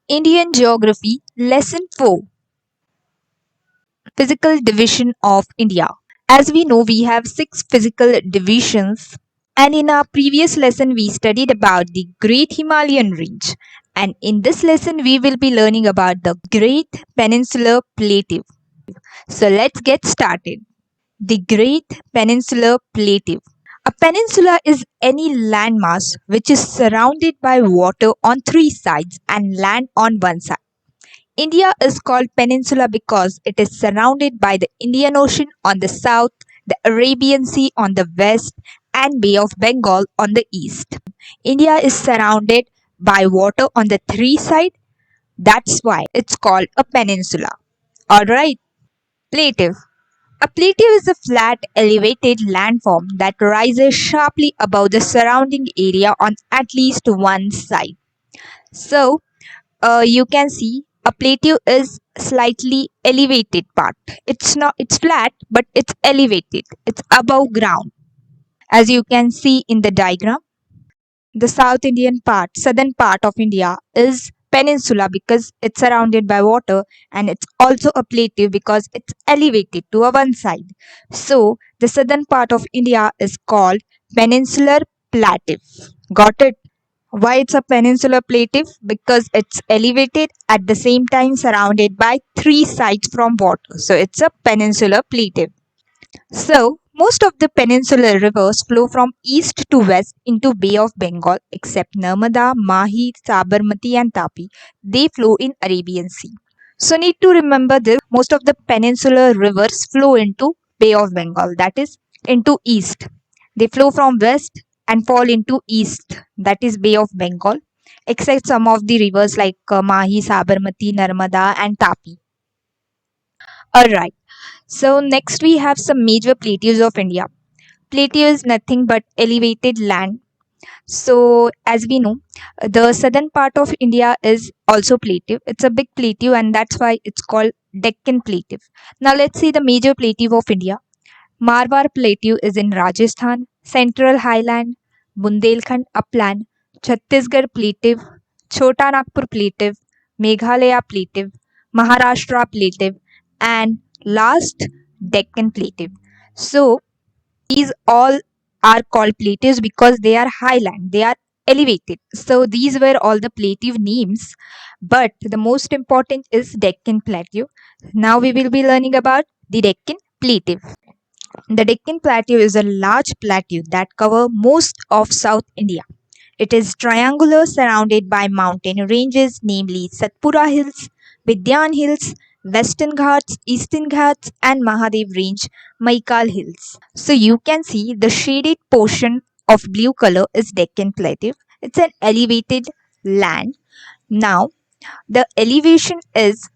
Indian Geography Lesson 4, Physical Division of India. As we know, we have 6 physical divisions, and in our previous lesson we studied about the Great Himalayan Range, and in this lesson we will be learning about the Great Peninsular Plateau. So let's get started. The Great Peninsular Plateau. A peninsula is any landmass which is surrounded by water on 3 sides and land on one side. India is called peninsula because it is surrounded by the Indian Ocean on the south, the Arabian Sea on the west, and Bay of Bengal on the east. India is surrounded by water on the 3 sides. That's why it's called a peninsula. Alright, plateau. A plateau is a flat, elevated landform that rises sharply above the surrounding area on at least one side. So, you can see a plateau is slightly elevated part. It's flat, but it's elevated. It's above ground. As you can see in the diagram, the southern part of India is peninsula because it's surrounded by water, and it's also a plateau because it's elevated to a one side. So the southern part of India is called peninsular plateau. Got it? Why it's a peninsular plateau? Because it's elevated at the same time surrounded by 3 sides from water. So it's a peninsular plateau. So, most of the peninsular rivers flow from east to west into Bay of Bengal except Narmada, Mahi, Sabarmati and Tapi. They flow in Arabian Sea. So need to remember this. Most of the peninsular rivers flow into Bay of Bengal, that is into east. They flow from west and fall into east, that is Bay of Bengal, except some of the rivers like Mahi, Sabarmati, Narmada and Tapi. Alright. So next we have some major plateaus of India. Plateau is nothing but elevated land. So as we know, the southern part of India is also plateau. It's a big plateau and that's why it's called Deccan Plateau. Now let's see the major plateau of India. Marwar Plateau is in Rajasthan, Central Highland, Bundelkhand Upland, Chhattisgarh Plateau, Chota Nagpur Plateau, Meghalaya Plateau, Maharashtra Plateau, and last Deccan Plateau. So these all are called plateaus because they are highland, they are elevated. So these were all the plateau names, but the most important is Deccan Plateau. Now we will be learning about the Deccan Plateau. The Deccan Plateau is a large plateau that covers most of South India. It is triangular, surrounded by mountain ranges, namely Satpura Hills, Vidyan Hills, Western Ghats, Eastern Ghats, and Mahadev Range, Maikal Hills. So you can see the shaded portion of blue color is Deccan Plateau. It's an elevated land. Now, the elevation is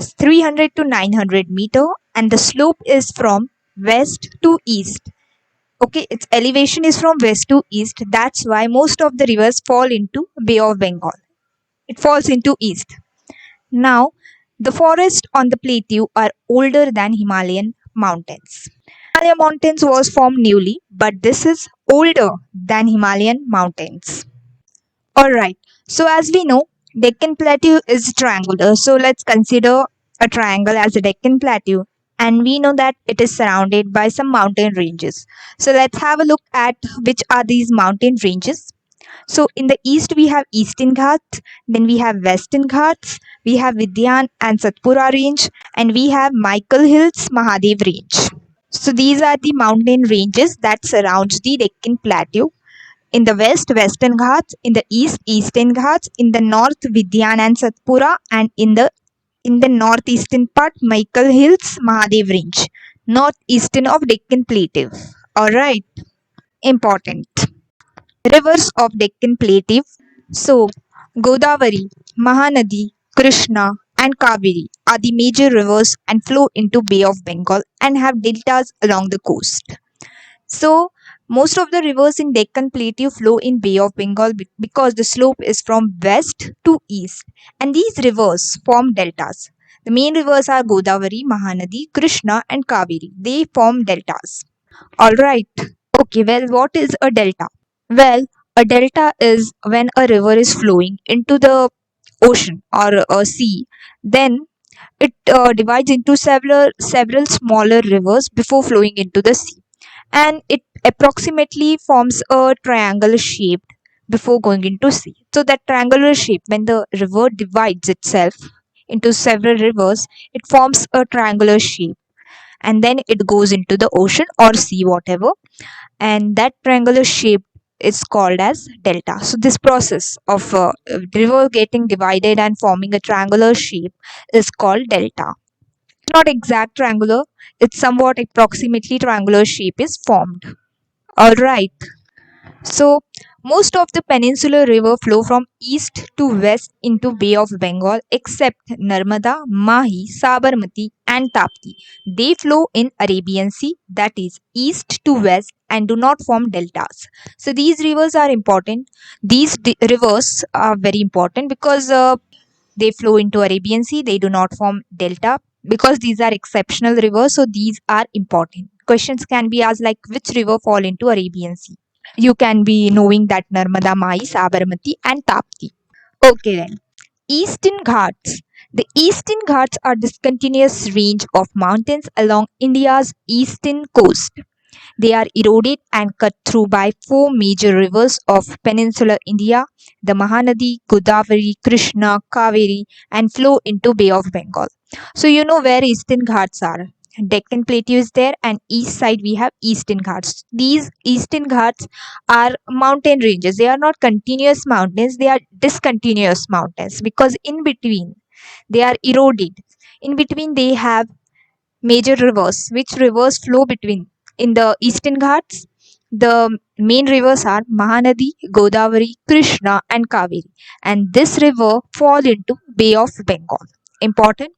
300 to 900 meter, and the slope is from west to east. Okay, its elevation is from west to east. That's why most of the rivers fall into Bay of Bengal. It falls into east. Now, the forests on the plateau are older than Himalayan mountains. Himalayan mountains was formed newly, but this is older than Himalayan mountains. Alright, so as we know, Deccan Plateau is triangular. So let's consider a triangle as a Deccan Plateau, and we know that it is surrounded by some mountain ranges. So let's have a look at which are these mountain ranges. So in the east we have Eastern Ghats, then we have Western Ghats, we have Vidyan and Satpura range, and we have Michael Hills Mahadev range. So these are the mountain ranges that surrounds the Deccan Plateau. In the west, Western Ghats; in the east, Eastern Ghats; in the north, Vidyan and Satpura; and in the northeastern part, Michael Hills Mahadev range, northeastern of Deccan Plateau. Alright, important. Rivers of Deccan Plateau. So, Godavari, Mahanadi, Krishna, and Kaveri are the major rivers and flow into Bay of Bengal and have deltas along the coast. So, most of the rivers in Deccan Plateau flow in Bay of Bengal because the slope is from west to east, and these rivers form deltas. The main rivers are Godavari, Mahanadi, Krishna, and Kaveri. They form deltas. Alright. Okay, well, what is a delta? Well, a delta is when a river is flowing into the ocean or a sea, then it divides into several smaller rivers before flowing into the sea, and it approximately forms a triangular shape before going into sea. So that triangular shape, when the river divides itself into several rivers, it forms a triangular shape, and then it goes into the ocean or sea, whatever, and that triangular shape is called as delta. So this process of river getting divided and forming a triangular shape is called delta. Not exact triangular, it's somewhat approximately triangular shape is formed. All right. So most of the peninsular river flow from east to west into Bay of Bengal except Narmada, Mahi, Sabarmati and Tapti. They flow in Arabian Sea, that is east to west, and do not form deltas. So these rivers are important. These rivers are very important because they flow into Arabian Sea. They do not form delta because these are exceptional rivers. So these are important. Questions can be asked like which river fall into Arabian Sea. You can be knowing that Narmada, Mai, Sabarmati and Tapti. Okay then. Eastern Ghats. The Eastern Ghats are discontinuous range of mountains along India's eastern coast. They are eroded and cut through by four major rivers of peninsular India, the Mahanadi, Godavari, Krishna, Kaveri, and flow into Bay of Bengal. So you know where Eastern Ghats are. Deccan Plateau is there, and east side we have Eastern Ghats. These Eastern Ghats are mountain ranges. They are not continuous mountains, they are discontinuous mountains because in between they are eroded. In between they have major rivers. Which rivers flow between? In the Eastern Ghats, the main rivers are Mahanadi, Godavari, Krishna, and Kaveri. And this river fall into Bay of Bengal. Important.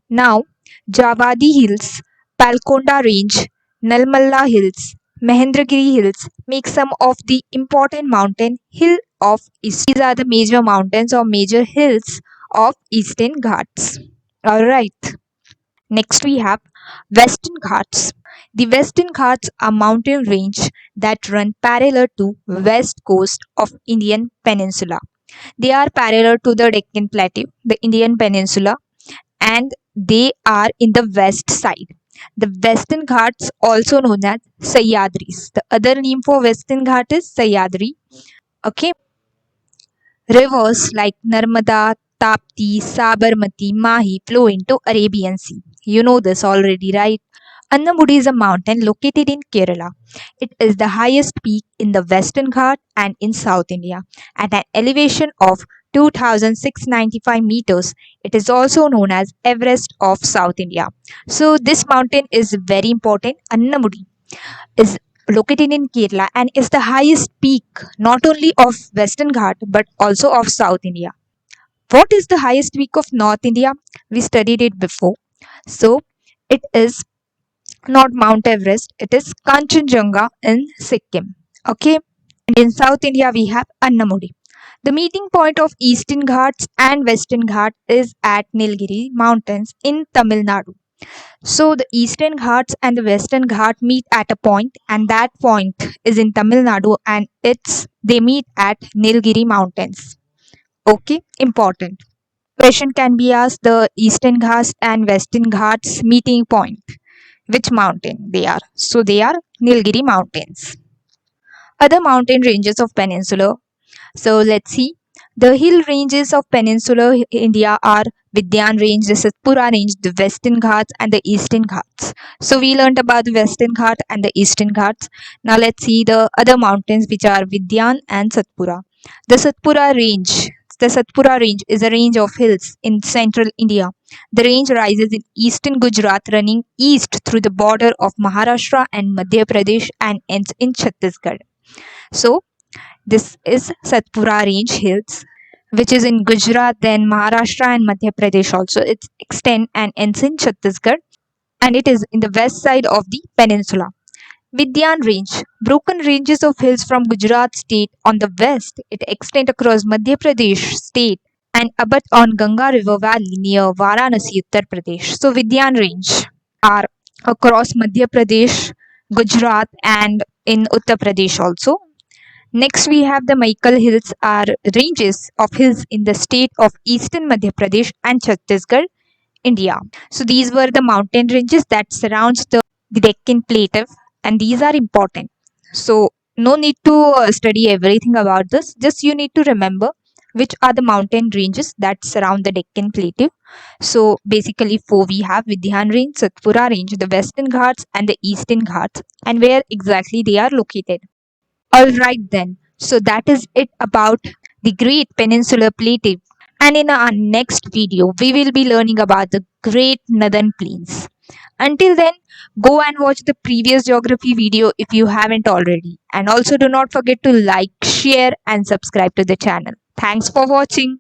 Now, Javadi Hills, Palkonda Range, Nalmalla Hills, Mahendragiri Hills make some of the important mountain hill of East. These are the major mountains or major hills of Eastern Ghats. Alright. Next we have Western Ghats. The Western Ghats are mountain range that run parallel to west coast of Indian Peninsula. They are parallel to the Deccan Plateau, the Indian Peninsula, and they are in the west side. The Western Ghats also known as Sahyadris. The other name for Western Ghat is Sahyadri. Okay. Rivers like Narmada, Tapti, Sabarmati, Mahi flow into Arabian Sea. You know this already, right? Annamudi is a mountain located in Kerala. It is the highest peak in the Western Ghat and in South India at an elevation of 2695 meters. It is also known as Everest of South India. So this mountain is very important. Annamudi is located in Kerala and is the highest peak not only of Western Ghat but also of South India. What is the highest peak of North India? We studied it before. So it is not Mount Everest, it is Kanchenjunga in Sikkim. Okay. And in South India we have Annamudi. The meeting point of Eastern Ghats and Western Ghat is at Nilgiri Mountains in Tamil Nadu. So the Eastern Ghats and the Western Ghat meet at a point, and that point is in Tamil Nadu, and they meet at Nilgiri Mountains. Okay, important. Question can be asked: the Eastern Ghats and Western Ghats meeting point. Which mountain they are? So they are Nilgiri Mountains. Other mountain ranges of Peninsular. So let's see. The hill ranges of peninsular India are Vidyan Range, the Satpura Range, the Western Ghats and the Eastern Ghats. So we learned about the Western Ghat and the Eastern Ghats. Now let's see the other mountains which are Vidyan and Satpura. The Satpura Range. The Satpura Range is a range of hills in central India. The range rises in eastern Gujarat, running east through the border of Maharashtra and Madhya Pradesh and ends in Chhattisgarh. So this is Satpura Range Hills, which is in Gujarat, then Maharashtra and Madhya Pradesh also. It extends and ends in Chhattisgarh, and it is in the west side of the peninsula. Vidyan Range, broken ranges of hills from Gujarat state on the west. It extends across Madhya Pradesh state and abut on Ganga River Valley near Varanasi, Uttar Pradesh. So Vidyan Range are across Madhya Pradesh, Gujarat, and in Uttar Pradesh also. Next, we have the Maikal Hills are ranges of hills in the state of eastern Madhya Pradesh and Chhattisgarh, India. So these were the mountain ranges that surrounds the Deccan Plateau, and these are important. So no need to study everything about this. Just you need to remember which are the mountain ranges that surround the Deccan Plateau. So basically, four we have: Vidyan Range, Satpura Range, the Western Ghats, and the Eastern Ghats, and where exactly they are located. All right then. So that is it about the Great Peninsular Plateau. And in our next video, we will be learning about the Great Northern Plains. Until then, go and watch the previous geography video if you haven't already. And also do not forget to like, share and subscribe to the channel. Thanks for watching.